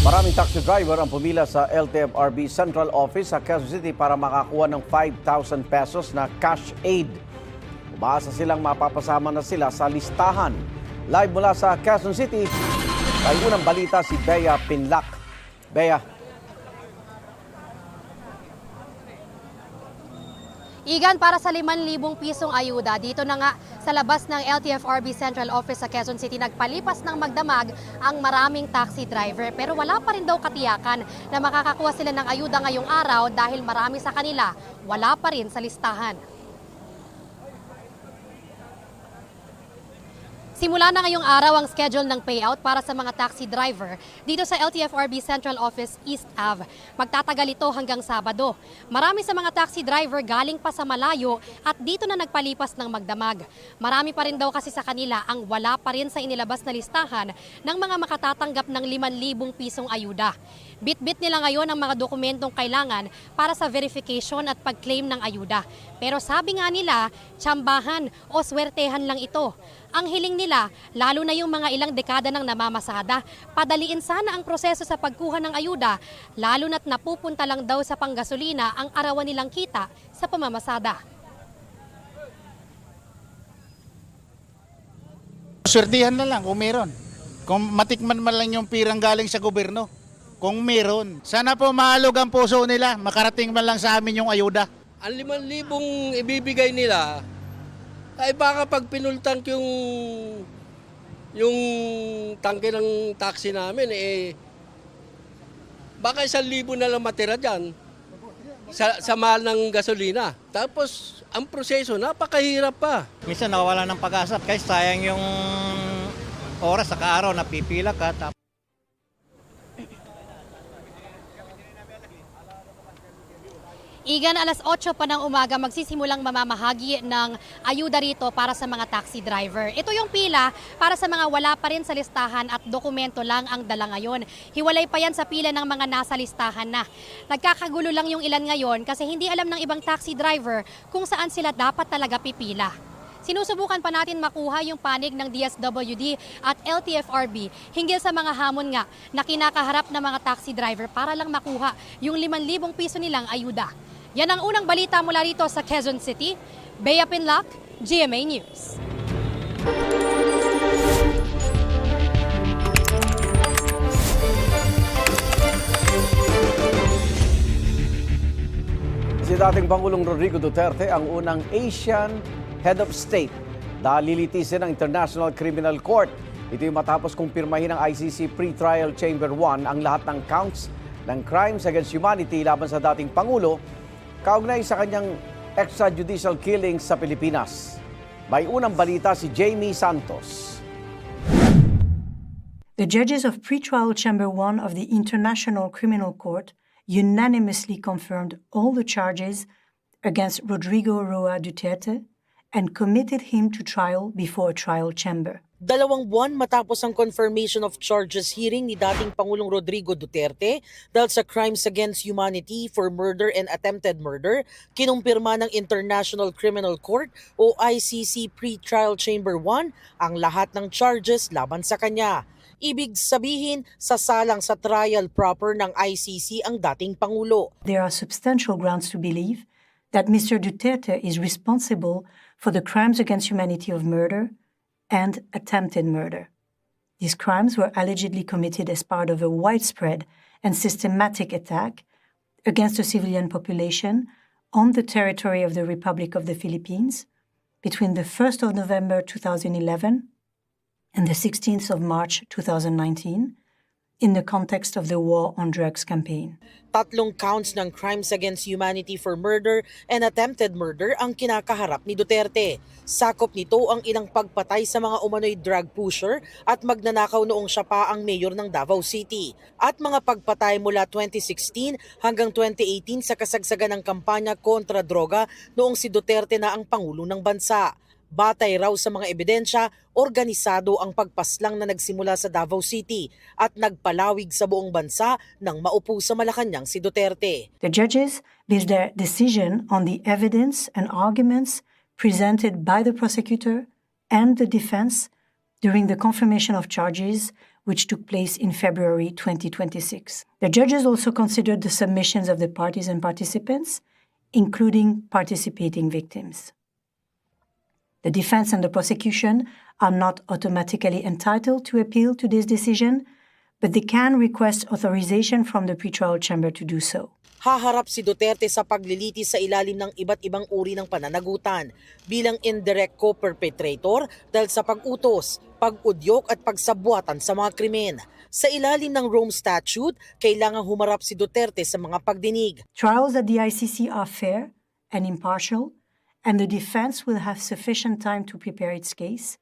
Maraming taxi driver ang pumila sa LTFRB Central Office sa Quezon City para makakuha ng 5,000 pesos na cash aid. Umaasa silang mapapasama na sila sa listahan. Live mula sa Quezon City, ay unang balita si Bea Pinlac. Bea. Igan, para sa 5,000 pisong ayuda, dito na nga sa labas ng LTFRB Central Office sa Quezon City, nagpalipas ng magdamag ang maraming taxi driver. Pero wala pa rin daw katiyakan na makakakuha sila ng ayuda ngayong araw dahil marami sa kanila wala pa rin sa listahan. Simula na ngayong araw ang schedule ng payout para sa mga taxi driver dito sa LTFRB Central Office East Ave. Magtatagal ito hanggang Sabado. Marami sa mga taxi driver galing pa sa malayo at dito na nagpalipas ng magdamag. Marami pa rin daw kasi sa kanila ang wala pa rin sa inilabas na listahan ng mga makatatanggap ng 5,000 pisong ayuda. Bit-bit nila ngayon ang mga dokumentong kailangan para sa verification at pag-claim ng ayuda. Pero sabi nga nila, tsambahan o swertehan lang ito. Ang hiling nila, lalo na yung mga ilang dekada ng namamasada, padaliin sana ang proseso sa pagkuha ng ayuda, lalo na't napupunta lang daw sa panggasolina ang arawan nilang kita sa pamamasada. Swertihan na lang kung meron. Kung matikman man lang yung pirang galing sa gobyerno. Kung meron. Sana po mahalog ang puso nila. Makarating man lang sa amin yung ayuda. Ang 5,000 ibibigay nila, ay baka pag pinultank yung tangke ng taxi namin, baka 1,000 na lang matira dyan sa mahal ng gasolina. Tapos, ang proseso, napakahirap pa. Minsan nawawala ng pag-asa kasi sayang yung oras sa araw na pipila ka. Igan, alas 8 pa ng umaga magsisimulang mamamahagi ng ayuda rito para sa mga taxi driver. Ito yung pila para sa mga wala pa rin sa listahan at dokumento lang ang dala ngayon. Hiwalay pa yan sa pila ng mga nasa listahan na. Nagkakagulo lang yung ilan ngayon kasi hindi alam ng ibang taxi driver kung saan sila dapat talaga pipila. Sinusubukan pa natin makuha yung panig ng DSWD at LTFRB hinggil sa mga hamon nga na kinakaharap ng mga taxi driver para lang makuha yung 5,000 piso nilang ayuda. Yan ang unang balita mula rito sa Quezon City. Bea Pinlac, GMA News. Si dating Pangulong Rodrigo Duterte ang unang Asian Head of State na lilitisin ng International Criminal Court. Ito yung matapos kumpirmahin ng ICC Pre-Trial Chamber 1 ang lahat ng counts ng crimes against humanity laban sa dating Pangulo kaugnay sa kanyang extrajudicial killings sa Pilipinas. May unang balita si Jamie Santos. The judges of Pre-Trial Chamber 1 of the International Criminal Court unanimously confirmed all the charges against Rodrigo Roa Duterte and committed him to trial before a trial chamber. 2 buwan matapos ang confirmation of charges hearing ni dating Pangulong Rodrigo Duterte dahil sa crimes against humanity for murder and attempted murder, kinumpirma ng International Criminal Court o ICC Pre-Trial Chamber 1 ang lahat ng charges laban sa kanya. Ibig sabihin, sasalang sa trial proper ng ICC ang dating Pangulo. There are substantial grounds to believe that Mr. Duterte is responsible for the crimes against humanity of murder and attempted murder. These crimes were allegedly committed as part of a widespread and systematic attack against the civilian population on the territory of the Republic of the Philippines between the 1st of November 2011 and the 16th of March 2019 in the context of the war on drugs campaign. 3 counts ng crimes against humanity for murder and attempted murder ang kinakaharap ni Duterte. Sakop nito ang ilang pagpatay sa mga umano'y drug pusher at magnanakaw noong siya pa ang mayor ng Davao City. At mga pagpatay mula 2016 hanggang 2018 sa kasagsagan ng kampanya kontra droga noong si Duterte na ang Pangulo ng bansa. Batay raw sa mga ebidensya, organisado ang pagpaslang na nagsimula sa Davao City at nagpalawig sa buong bansa nang maupo sa Malacanang si Duterte. The judges based their decision on the evidence and arguments presented by the prosecutor and the defense during the confirmation of charges which took place in February 2026. The judges also considered the submissions of the parties and participants, including participating victims. The defense and the prosecution are not automatically entitled to appeal to this decision, but they can request authorization from the pretrial chamber to do so. Haharap si Duterte sa paglilitis sa ilalim ng iba't ibang uri ng pananagutan bilang indirect co-perpetrator dahil sa pag-utos, pag-udyok at pagsabuatan sa mga krimen. Sa ilalim ng Rome Statute, kailangang humarap si Duterte sa mga pagdinig. Trials at the ICC are fair and impartial, and the defense will have sufficient time to prepare its case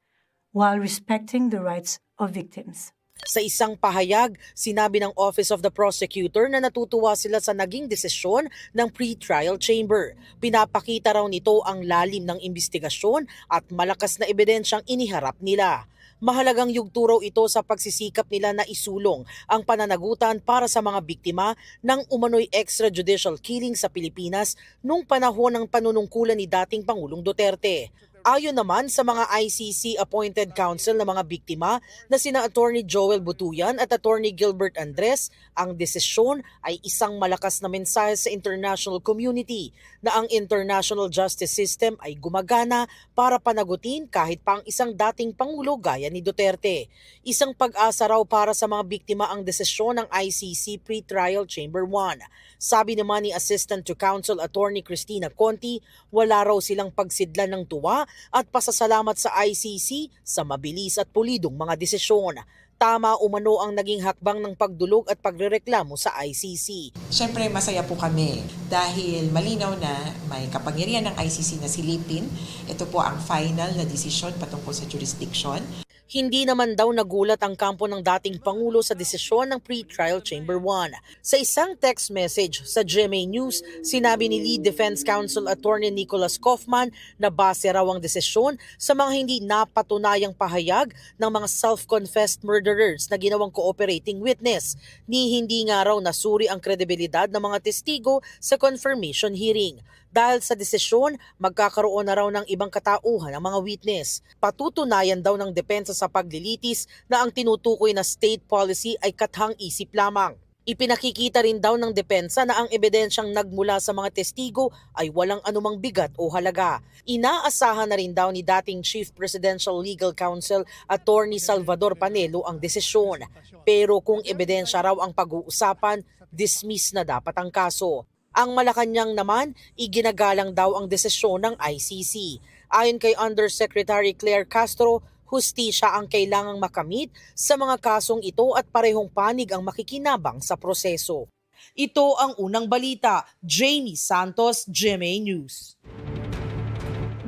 while respecting the rights of victims. Sa isang pahayag, sinabi ng Office of the Prosecutor na natutuwa sila sa naging desisyon ng pre-trial chamber. Pinapakita raw nito ang lalim ng investigasyon at malakas na ebidensyang iniharap nila. Mahalagang yugto raw ito sa pagsisikap nila na isulong ang pananagutan para sa mga biktima ng umano'y extrajudicial killing sa Pilipinas noong panahon ng panunungkulan ni dating Pangulong Duterte. Ayon naman sa mga ICC-appointed counsel ng mga biktima na sina Attorney Joel Butuyan at Attorney Gilbert Andres, ang desisyon ay isang malakas na mensahe sa international community na ang international justice system ay gumagana para panagutin kahit pa ang isang dating Pangulo gaya ni Duterte. Isang pag-asa raw para sa mga biktima ang desisyon ng ICC Pre-Trial Chamber 1. Sabi naman ni Assistant to Counsel Attorney Cristina Conti, wala raw silang pagsidlan ng tuwa at pasasalamat sa ICC sa mabilis at pulidong mga desisyon. Tama umano ang naging hakbang ng pagdulog at pagrereklamo sa ICC. Siyempre masaya po kami dahil malinaw na may kapangyarihan ng ICC na silipin. Ito po ang final na desisyon patungkol sa jurisdiction. Hindi naman daw nagulat ang kampo ng dating Pangulo sa desisyon ng Pre-Trial Chamber 1. Sa isang text message sa GMA News, sinabi ni Lead Defense Counsel Attorney Nicholas Kaufman na base raw ang desisyon sa mga hindi napatunayang pahayag ng mga self-confessed murderers na ginawang cooperating witness, ni hindi nga raw nasuri ang kredibilidad ng mga testigo sa confirmation hearing. Dahil sa desisyon, magkakaroon na raw ng ibang katauhan ang mga witness. Patutunayan daw ng depensa sa paglilitis na ang tinutukoy na state policy ay kathang-isip lamang. Ipinakikita rin daw ng depensa na ang ebidensyang nagmula sa mga testigo ay walang anumang bigat o halaga. Inaasahan na rin daw ni dating Chief Presidential Legal Counsel Attorney Salvador Panelo ang desisyon. Pero kung ebidensya raw ang pag-uusapan, dismiss na dapat ang kaso. Ang Malacanang naman, iginagalang daw ang desisyon ng ICC. Ayon kay Undersecretary Claire Castro, hustisya ang kailangang makamit sa mga kasong ito at parehong panig ang makikinabang sa proseso. Ito ang unang balita. Jamie Santos, GMA News.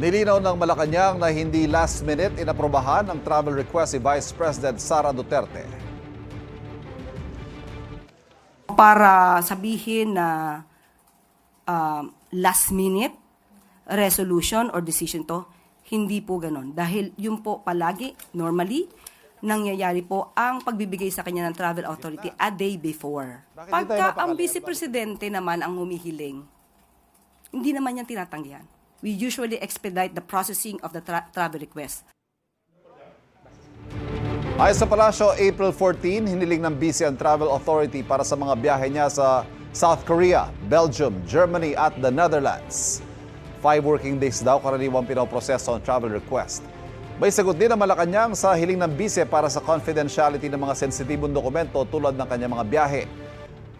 Nilinaw ng Malacanang na hindi last minute inaprobahan ang travel request si Vice President Sara Duterte. Para sabihin na last minute resolution or decision to, hindi po ganon. Dahil yun po palagi, normally, nangyayari po ang pagbibigay sa kanya ng travel authority a day before. Pagka ang Vice Presidente naman ang humihiling, hindi naman yan tinatanggihan. We usually expedite the processing of the travel request. Ayon sa Palasyo, April 14, hiniling ng BC ang Travel Authority para sa mga biyahe niya sa South Korea, Belgium, Germany at the Netherlands. 5 working days daw karaniwang pinoproseso ang travel request. May sagot din ang Malacanang sa hiling ng BC para sa confidentiality ng mga sensitibong dokumento tulad ng kanyang mga biyahe.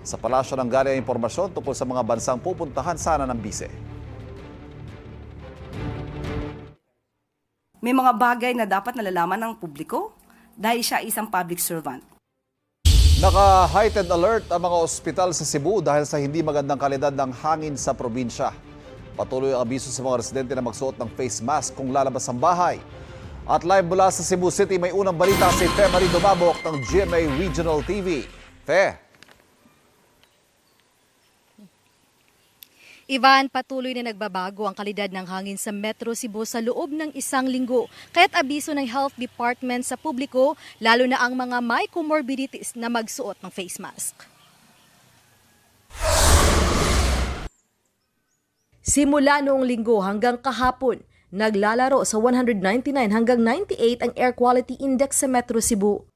Sa Palasyo ng galing ang impormasyon tungkol sa mga bansang pupuntahan sana ng BC. May mga bagay na dapat nalalaman ng publiko dahil siya isang public servant. Naka-heightened alert ang mga ospital sa Cebu dahil sa hindi magandang kalidad ng hangin sa probinsya. Patuloy ang abiso sa mga residente na magsuot ng face mask kung lalabas ang bahay. At live mula sa Cebu City, may unang balita si Fe Marie Dumabok ng GMA Regional TV. Fe. Ivan, patuloy na nagbabago ang kalidad ng hangin sa Metro Cebu sa loob ng isang linggo. Kaya't abiso ng Health Department sa publiko, lalo na ang mga may comorbidities na magsuot ng face mask. Simula noong linggo hanggang kahapon, naglalaro sa 199 hanggang 98 ang air quality index sa Metro Cebu.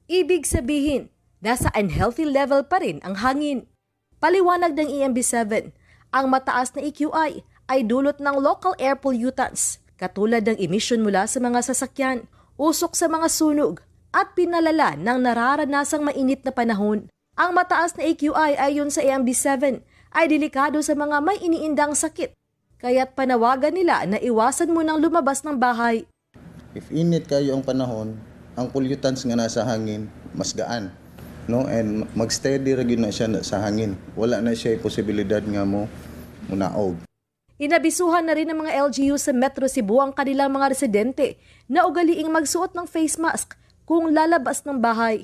Ibig sabihin, nasa unhealthy level pa rin ang hangin. Paliwanag ng EMB7, ang mataas na AQI ay dulot ng local air pollutants, katulad ng emission mula sa mga sasakyan, usok sa mga sunog, at pinalala ng nararanasang mainit na panahon. Ang mataas na AQI ayon sa EMB7 ay delikado sa mga may iniindang sakit, kaya't panawagan nila na iwasan munang lumabas ng bahay. If init kayo ang panahon, ang pollutants nga nasa hangin, mas gaan. No? And mag-steady ra gyud na siya sa hangin. Wala na siya posibilidad nga mo munaog. Inabisuhan na rin ng mga LGU sa Metro Cebu ang kanilang mga residente na ugaliing magsuot ng face mask kung lalabas ng bahay.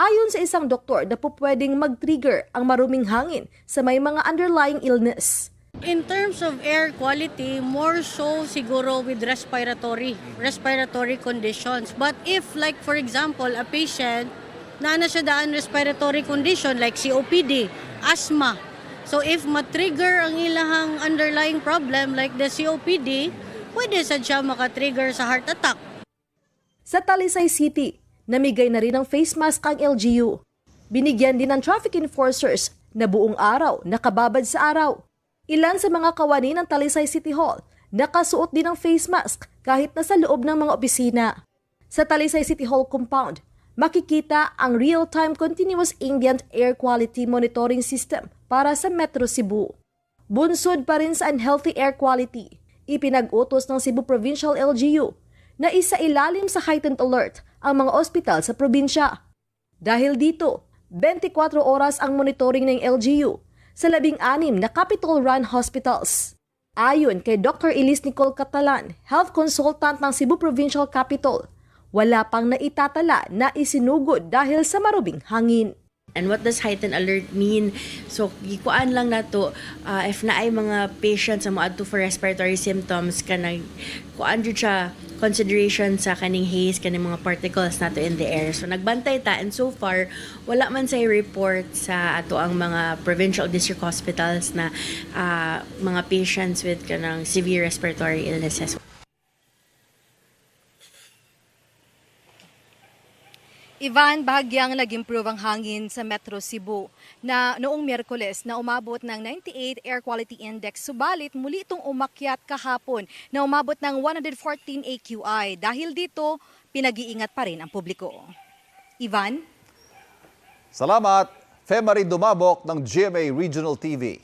Ayon sa isang doktor na pwedeng mag-trigger ang maruming hangin sa may mga underlying illness. In terms of air quality, more so siguro with respiratory conditions. But if like for example, a patient na siya daan respiratory condition like COPD, asthma, so if matrigger ang ilahang underlying problem like the COPD, pwede siya makatrigger sa heart attack. Sa Talisay City, namigay na rin ng face mask ang LGU. Binigyan din ng traffic enforcers na buong araw nakababad sa araw. Ilan sa mga kawani ng Talisay City Hall nakasuot din ng face mask kahit nasa loob ng mga opisina. Sa Talisay City Hall compound, makikita ang real-time continuous ambient air quality monitoring system para sa Metro Cebu. Bunsod pa rin sa unhealthy air quality, ipinag-utos ng Cebu Provincial LGU na isailalim sa heightened alert ang mga ospital sa probinsya. Dahil dito, 24 oras ang monitoring ng LGU sa 16 na capital-run hospitals. Ayon kay Dr. Elise Nicole Catalan, health consultant ng Cebu Provincial Capital, wala pang naitatala na isinugod dahil sa marubing hangin. And what does heightened alert mean? So, gikuan lang nato if naay mga patients sa moadto for respiratory symptoms kanang kuan jud siya consideration sa kaning haze kaning mga particles nato in the air. So nagbantay ta and so far wala man say report sa ato ang mga provincial district hospitals na mga patients with kanang severe respiratory illnesses. Ivan, bahagyang nag-improve ang hangin sa Metro Cebu na noong Miyerkules na umabot ng 98 Air Quality Index. Subalit muli itong umakyat kahapon na umabot ng 114 AQI. Dahil dito, pinag-iingat pa rin ang publiko. Ivan? Salamat, Femarie Dumabok ng GMA Regional TV.